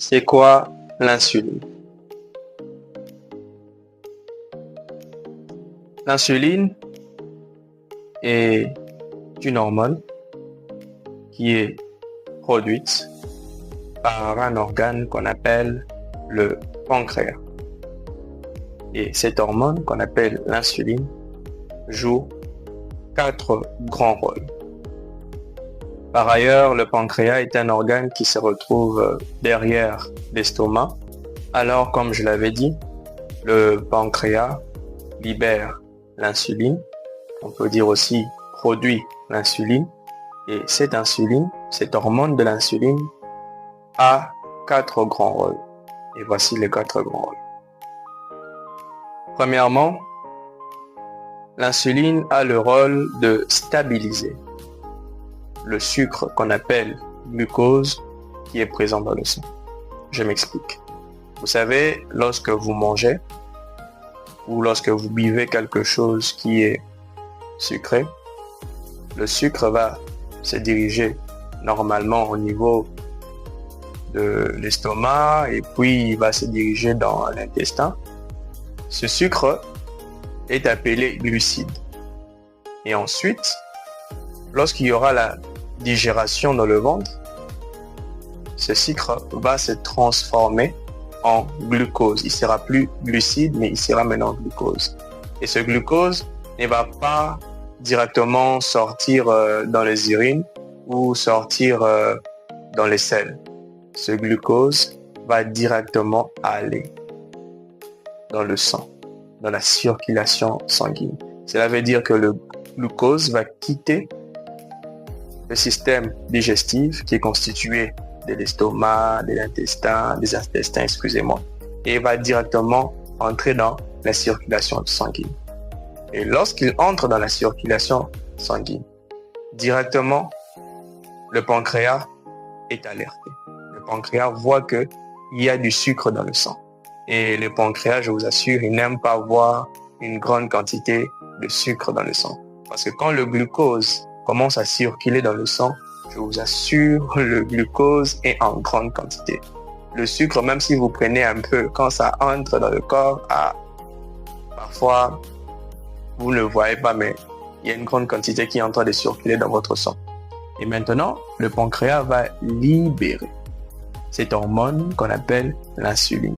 C'est quoi l'insuline? L'insuline est une hormone qui est produite par un organe qu'on appelle le pancréas. Et cette hormone qu'on appelle l'insuline joue 4 grands rôles. Par ailleurs, le pancréas est un organe qui se retrouve derrière l'estomac. Alors, comme je l'avais dit, le pancréas libère l'insuline. On peut dire aussi produit l'insuline. Et cette insuline, cette hormone de l'insuline, a 4 grands rôles. Et voici les 4 grands rôles. Premièrement, l'insuline a le rôle de stabiliser le sucre qu'on appelle glucose qui est présent dans le sang. Je m'explique. Vous savez, lorsque vous mangez ou lorsque vous buvez quelque chose qui est sucré, le sucre va se diriger normalement au niveau de l'estomac et puis il va se diriger dans l'intestin. Ce sucre est appelé glucide. Et ensuite, lorsqu'il y aura la digération dans le ventre, ce sucre va se transformer en glucose. Il ne sera plus glucide, mais il sera maintenant glucose. Et ce glucose ne va pas directement sortir dans les urines ou sortir dans les selles. Ce glucose va directement aller dans le sang, dans la circulation sanguine. Cela veut dire que le glucose va quitter le système digestif qui est constitué de l'estomac, des intestins, et va directement entrer dans la circulation sanguine. Et lorsqu'il entre dans la circulation sanguine, directement, le pancréas est alerté. Le pancréas voit qu'il y a du sucre dans le sang. Et le pancréas, je vous assure, il n'aime pas voir une grande quantité de sucre dans le sang. Parce que quand le glucose commence à circuler dans le sang, je vous assure, le glucose est en grande quantité. Le sucre, même si vous prenez un peu, quand ça entre dans le corps, parfois, vous ne le voyez pas, mais il y a une grande quantité qui est en train de circuler dans votre sang. Et maintenant, le pancréas va libérer cette hormone qu'on appelle l'insuline.